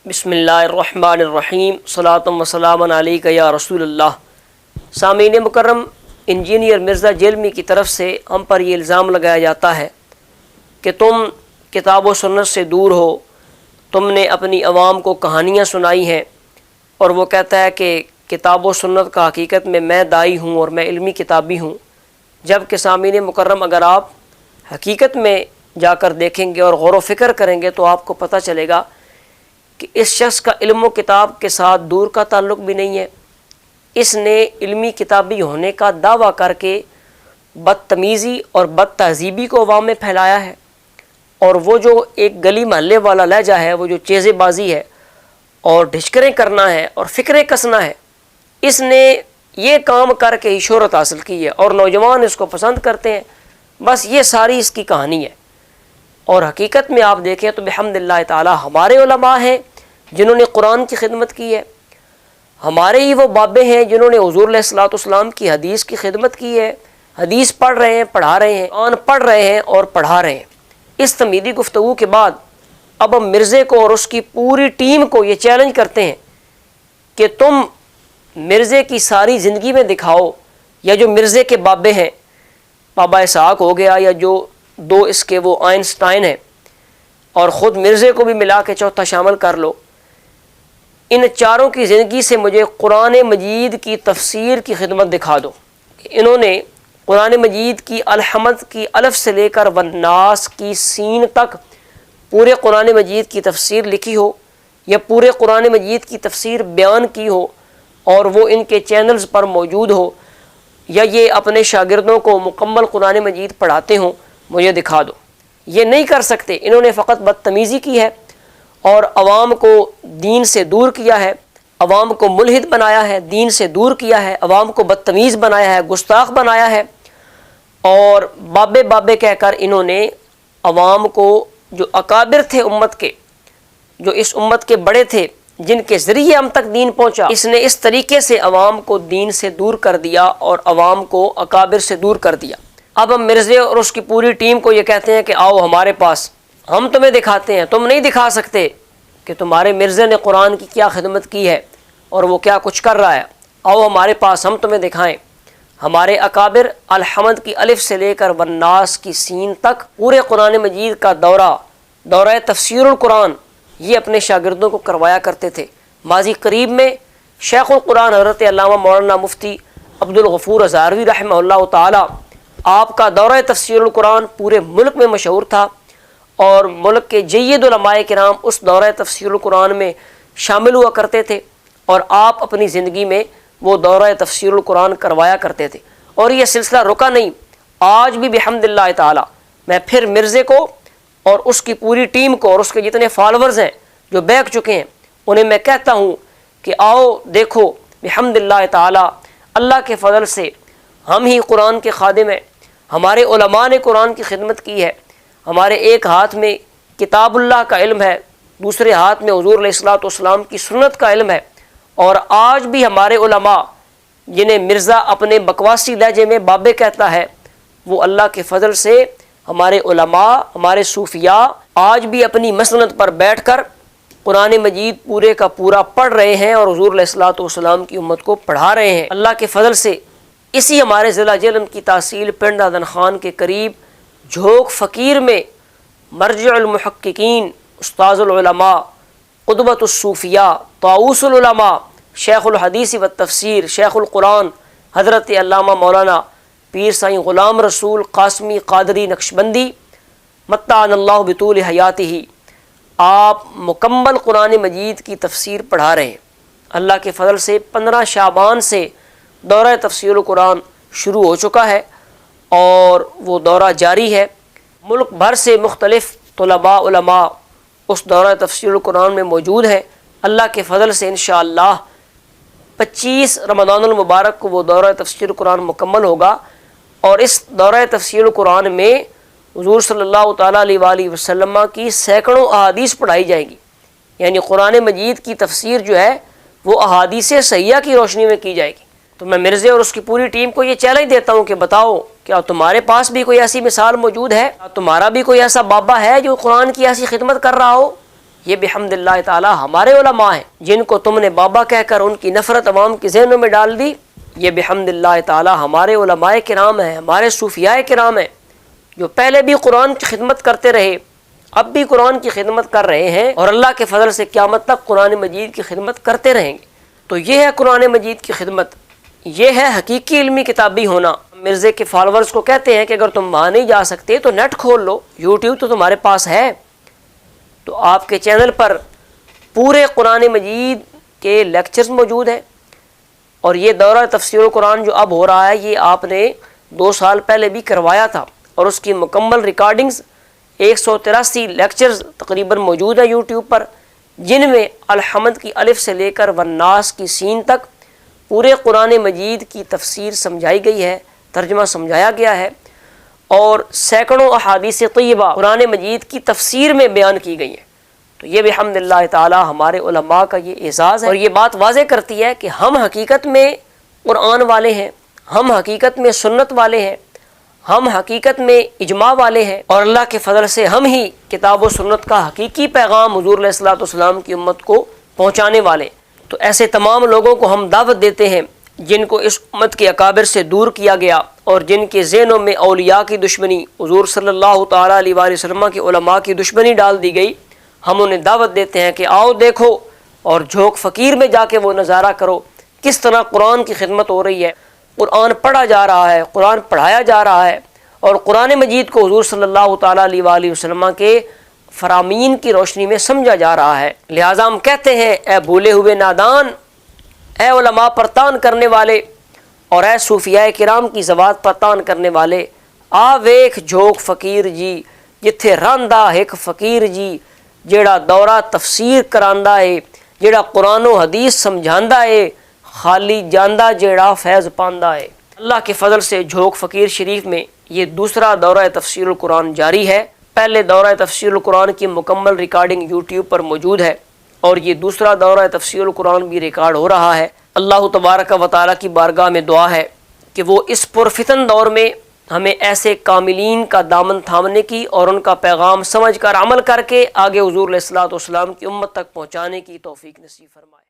بسم اللہ الرحمن الرحیم صلاۃ و سلام علیک یا رسول اللہ۔ سامعین مکرم، انجینئر مرزا جیلمی کی طرف سے ہم پر یہ الزام لگایا جاتا ہے کہ تم کتاب و سنت سے دور ہو، تم نے اپنی عوام کو کہانیاں سنائی ہیں، اور وہ کہتا ہے کہ کتاب و سنت کا حقیقت میں داعی ہوں اور میں علمی کتابی ہوں، جبکہ سامعین مکرم اگر آپ حقیقت میں جا کر دیکھیں گے اور غور و فکر کریں گے تو آپ کو پتہ چلے گا کہ اس شخص کا علم و کتاب کے ساتھ دور کا تعلق بھی نہیں ہے۔ اس نے علمی کتابی ہونے کا دعویٰ کر کے بدتمیزی اور بد تہذیبی کو عوام میں پھیلایا ہے، اور وہ جو ایک گلی محلے والا لہجہ ہے، وہ جو چیزے بازی ہے اور ڈھچکریں کرنا ہے اور فکریں کسنا ہے، اس نے یہ کام کر کے ہی شہرت حاصل کی ہے اور نوجوان اس کو پسند کرتے ہیں۔ بس یہ ساری اس کی کہانی ہے، اور حقیقت میں آپ دیکھیں تو بحمد اللہ تعالی ہمارے علماء ہیں جنہوں نے قرآن کی خدمت کی ہے، ہمارے ہی وہ بابے ہیں جنہوں نے حضور علیہ الصلوۃ والسلام کی حدیث کی خدمت کی ہے، حدیث پڑھ رہے ہیں، پڑھا رہے ہیں، قرآن پڑھ رہے ہیں اور پڑھا رہے ہیں۔ اس تمہیدی گفتگو کے بعد اب ہم مرزے کو اور اس کی پوری ٹیم کو یہ چیلنج کرتے ہیں کہ تم مرزے کی ساری زندگی میں دکھاؤ، یا جو مرزے کے بابے ہیں، بابا اسحاق ہو گیا، یا جو دو اس کے وہ آئنسٹائن ہیں، اور خود مرزے کو بھی ملا کے چوتھا شامل کر لو، ان چاروں کی زندگی سے مجھے قرآن مجید کی تفسیر کی خدمت دکھا دو۔ انہوں نے قرآن مجید کی الحمد کی الف سے لے کر والناس کی سین تک پورے قرآن مجید کی تفسیر لکھی ہو، یا پورے قرآن مجید کی تفسیر بیان کی ہو اور وہ ان کے چینلز پر موجود ہو، یا یہ اپنے شاگردوں کو مکمل قرآن مجید پڑھاتے ہوں، مجھے دکھا دو۔ یہ نہیں کر سکتے۔ انہوں نے فقط بدتمیزی کی ہے اور عوام کو دین سے دور کیا ہے، عوام کو ملحد بنایا ہے، دین سے دور کیا ہے، عوام کو بدتمیز بنایا ہے، گستاخ بنایا ہے، اور بابے بابے کہہ کر انہوں نے عوام کو جو اکابر تھے امت کے، جو اس امت کے بڑے تھے، جن کے ذریعے ہم تک دین پہنچا، اس نے اس طریقے سے عوام کو دین سے دور کر دیا اور عوام کو اکابر سے دور کر دیا۔ اب ہم مرزے اور اس کی پوری ٹیم کو یہ کہتے ہیں کہ آؤ ہمارے پاس، ہم تمہیں دکھاتے ہیں۔ تم نہیں دکھا سکتے کہ تمہارے مرزے نے قرآن کی کیا خدمت کی ہے اور وہ کیا کچھ کر رہا ہے۔ آؤ ہمارے پاس، ہم تمہیں دکھائیں۔ ہمارے اکابر الحمد کی الف سے لے کر والناس کی سین تک پورے قرآن مجید کا دورہ تفسیر القرآن یہ اپنے شاگردوں کو کروایا کرتے تھے۔ ماضی قریب میں شیخ القرآن حضرت علامہ مولانا مفتی عبدالغفور ہزاروی رحمہ اللہ تعالی، آپ کا دورہ تفسیر القرآن پورے ملک میں مشہور تھا، اور ملک کے جید علماء کرام اس دورہ تفسیر القرآن میں شامل ہوا کرتے تھے، اور آپ اپنی زندگی میں وہ دورہ تفسیر القرآن کروایا کرتے تھے، اور یہ سلسلہ رکا نہیں۔ آج بھی بحمد اللہ تعالی میں پھر مرزے کو اور اس کی پوری ٹیم کو اور اس کے جتنے فالورز ہیں جو بیٹھ چکے ہیں، انہیں میں کہتا ہوں کہ آؤ دیکھو بحمد اللہ تعالی، اللہ کے فضل سے ہم ہی قرآن کے خادم ہیں۔ ہمارے علماء نے قرآن کی خدمت کی ہے، ہمارے ایک ہاتھ میں کتاب اللہ کا علم ہے، دوسرے ہاتھ میں حضور علیہ الصلوۃ والسلام کی سنت کا علم ہے، اور آج بھی ہمارے علماء جنہیں مرزا اپنے بکواسی لہجے میں بابے کہتا ہے، وہ اللہ کے فضل سے ہمارے علماء، ہمارے صوفیاء آج بھی اپنی مسند پر بیٹھ کر قرآن مجید پورے کا پورا پڑھ رہے ہیں اور حضور علیہ الصلوۃ والسلام کی امت کو پڑھا رہے ہیں۔ اللہ کے فضل سے اسی ہمارے ضلع جہلم کی تحصیل پنڈ حسن خان کے قریب جھوک فقیر میں مرجع المحققین، استاذ العلماء، قدوۃ الصوفیاء، طاؤوس العلماء، شیخ الحدیث والتفسیر، شیخ القرآن حضرت علامہ مولانا پیر سائیں غلام رسول قاسمی قادری نقشبندی متعنا اللہ بطول حیاتہ، آپ مکمل قرآن مجید کی تفسیر پڑھا رہے ہیں۔ اللہ کے فضل سے 15 شعبان سے دورہ تفسیر القرآن شروع ہو چکا ہے، اور وہ دورہ جاری ہے۔ ملک بھر سے مختلف طلباء علماء اس دورہ تفسیر القرآن میں موجود ہیں۔ اللہ کے فضل سے انشاءاللہ 25 رمضان المبارک کو وہ دورہ تفسیر القرآن مکمل ہوگا، اور اس دورہ تفسیر القرآن میں حضور صلی اللہ تعالیٰ علیہ وآلہ وسلم کی سینکڑوں احادیث پڑھائی جائیں گی، یعنی قرآن مجید کی تفسیر جو ہے وہ احادیث صحیحہ کی روشنی میں کی جائے گی۔ تو میں مرزے اور اس کی پوری ٹیم کو یہ چیلنج دیتا ہوں کہ بتاؤ کیا تمہارے پاس بھی کوئی ایسی مثال موجود ہے؟ کیا تمہارا بھی کوئی ایسا بابا ہے جو قرآن کی ایسی خدمت کر رہا ہو؟ یہ بحمد اللہ تعالی ہمارے علماء ہیں جن کو تم نے بابا کہہ کر ان کی نفرت عوام کے ذہنوں میں ڈال دی. یہ بحمد اللہ تعالی ہمارے علماء کرام ہیں، ہمارے صوفیاء کرام ہیں، جو پہلے بھی قرآن کی خدمت کرتے رہے، اب بھی قرآن کی خدمت کر رہے ہیں، اور اللہ کے فضل سے قیامت تک قرآن مجید کی خدمت کرتے رہیں گے. تو یہ ہے قرآن مجید کی خدمت، یہ ہے حقیقی علمی کتابی ہونا. مرزے کے فالورز کو کہتے ہیں کہ اگر تم وہاں نہیں جا سکتے تو نیٹ کھول لو، یوٹیوب تو تمہارے پاس ہے، تو آپ کے چینل پر پورے قرآن مجید کے لیکچرز موجود ہیں. اور یہ دورہ تفسیر القرآن جو اب ہو رہا ہے، یہ آپ نے 2 سال پہلے بھی کروایا تھا، اور اس کی مکمل ریکارڈنگز 183 لیکچرز تقریباً موجود ہیں یوٹیوب پر، جن میں الحمد کی الف سے لے کر والناس کی سین تک پورے قرآن مجید کی تفسیر سمجھائی گئی ہے، ترجمہ سمجھایا گیا ہے، اور سینکڑوں احادیث طیبہ قرآن مجید کی تفسیر میں بیان کی گئی ہیں. تو یہ بحمد اللہ تعالی ہمارے علماء کا یہ اعزاز ہے، اور یہ بات واضح کرتی ہے کہ ہم حقیقت میں قرآن والے ہیں، ہم حقیقت میں سنت والے ہیں، ہم حقیقت میں اجماع والے ہیں، اور اللہ کے فضل سے ہم ہی کتاب و سنت کا حقیقی پیغام حضور علیہ الصلوۃ والسلام کی امت کو پہنچانے والے. تو ایسے تمام لوگوں کو ہم دعوت دیتے ہیں جن کو اس امت کے اکابر سے دور کیا گیا، اور جن کے ذہنوں میں اولیاء کی دشمنی، حضور صلی اللہ تعالیٰ علیہ وآلہ وسلم کے علماء کی دشمنی ڈال دی گئی. ہم انہیں دعوت دیتے ہیں کہ آؤ دیکھو، اور جھوک فقیر میں جا کے وہ نظارہ کرو کس طرح قرآن کی خدمت ہو رہی ہے، قرآن پڑھا جا رہا ہے، قرآن پڑھایا جا رہا ہے، اور قرآن مجید کو حضور صلی اللہ تعالیٰ علیہ وآلہ وسلم کے فرامین کی روشنی میں سمجھا جا رہا ہے. لہٰذا ہم کہتے ہیں اے بھولے ہوئے نادان، اے علماء پر تان کرنے والے، اور اے صوفیاء کرام کی ذوات پر تان کرنے والے، آ ویکھ جھوک فقیر جی جتھے راندا ایک فقیر جی، جیڑا دورہ تفسیر کراندا ہے، جیڑا قرآن و حدیث سمجھاندا ہے، خالی جاندا جیڑا فیض پاندا ہے. اللہ کے فضل سے جھوک فقیر شریف میں یہ دوسرا دورہ تفسیر القرآن جاری ہے. پہلے دورہ تفسیر القرآن کی مکمل ریکارڈنگ یوٹیوب پر موجود ہے، اور یہ دوسرا دورہ تفسیر القرآن بھی ریکارڈ ہو رہا ہے. اللہ تبارک و تعالیٰ کی بارگاہ میں دعا ہے کہ وہ اس پرفتن دور میں ہمیں ایسے کاملین کا دامن تھامنے کی، اور ان کا پیغام سمجھ کر عمل کر کے آگے حضور علیہ الصلوۃ والسلام کی امت تک پہنچانے کی توفیق نصیب فرمائے.